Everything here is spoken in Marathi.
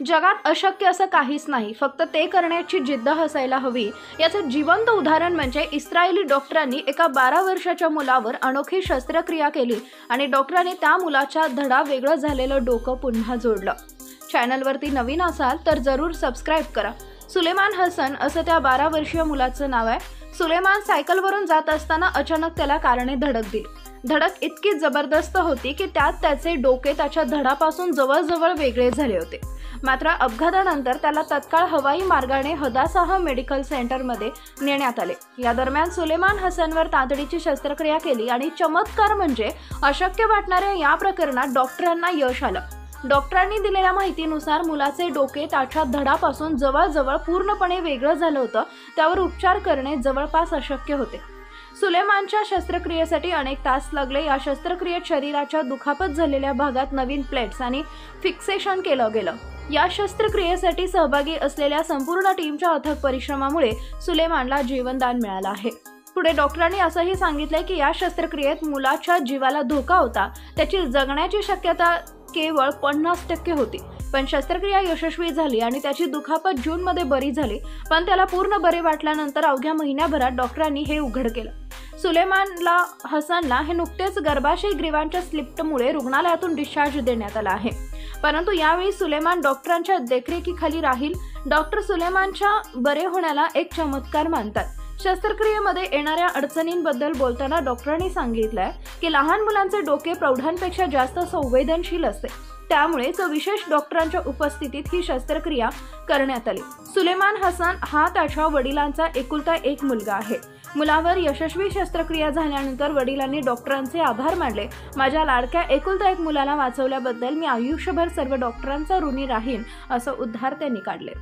जगात अशक्य असं काहीच नाही, फक्त ते करण्याची जिद्द असायला हवी। याचं जिवंत उदाहरण म्हणजे इस्रायली डॉक्टरांनी एका 12 वर्षाच्या मुलावर अनोखी शस्त्रक्रिया केली आणि डॉक्टरांनी त्या मुलाच्या धडा वेगळं झालेलं डोकं पुन्हा जोडलं। चॅनलवरती नवीन असाल तर जरूर सबस्क्राईब करा। सुलेमान हसन असं त्या 12 वर्षीय मुलाचं नाव आहे। सुलेमान सायकलवरून जात असताना अचानक त्याला कारने धडक दिली। धडक इतकी जबरदस्त होती की त्यात त्याचे डोके त्याच्या धडापासून जवळजवळ वेगळे झाले होते। मात्र अपघातानंतर त्याला तत्काळ हवाई मार्गाने हदासाह मेडिकल सेंटरमध्ये नेण्यात आले। या दरम्यान सुलेमान हसनवर तातडीची शस्त्रक्रिया केली आणि चमत्कार म्हणजे अशक्य वाटणाऱ्या या प्रकरणात डॉक्टरांना यश आलं। डॉक्टरांनी दिलेल्या माहितीनुसार मुलाचे डोके त्याच्या धडापासून जवळजवळ पूर्णपणे वेगळं झालं होतं। त्यावर उपचार करणे जवळपास अशक्य होते। सुलेमानच्या शस्त्रक्रियेसाठी अनेक तास लागले। या शस्त्रक्रियेत शरीराच्या दुखापत झालेल्या भागात नवीन प्लेट्स आणि फिक्सेशन केलं गेलं। या शस्त्रक्रियेसाठी सहभागी असलेल्या संपूर्ण टीमच्या अथक परिश्रमामुळे सुलेमानला जीवनदान मिळालं आहे। पुढे डॉक्टरांनी असंही सांगितलंय की या शस्त्रक्रियेत मुलाच्या जीवाला धोका होता। त्याची जगण्याची शक्यता केवळ 50% होती, पण शस्त्रक्रिया यशस्वी झाली आणि त्याची दुखापत जूनमध्ये बरी झाली। पण त्याला पूर्ण बरे वाटल्यानंतर अवघ्या महिन्याभरात डॉक्टरांनी हे उघड केलं। सुलेमान हसनला हे नुकतेच गर्भाशय ग्रीवांच्या स्लिपमुळे रुग्णालयातून डिस्चार्ज देण्यात आला आहे, परंतु यावेळी सुलेमान डॉक्टरांच्या देखरेखीखाली राहील। डॉक्टर सुलेमानच्या बरे होण्याला एक चमत्कार मानतात। शस्त्रक्रियेमध्ये येणाऱ्या अडचणींबद्दल बोलताना डॉक्टरांनी सांगितलंय की लहान मुलांचे डोके प्रौढांपेक्षा जास्त संवेदनशील असते, त्यामुळेच विशेष डॉक्टरांच्या उपस्थितीत ही शस्त्रक्रिया करण्यात आली। सुलेमान हसन हा त्याच्या वडिलांचा एकुलता एक मुलगा आहे। मुलावर यशस्वी शस्त्रक्रिया झाल्यानंतर वडिलांनी डॉक्टरांचे आभार मानले। माझ्या लाडक्या एकुलता एक मुलाला वाचवल्याबद्दल मी आयुष्यभर सर्व डॉक्टरांचा ऋणी राहीन, असं उद्गार त्यांनी काढले।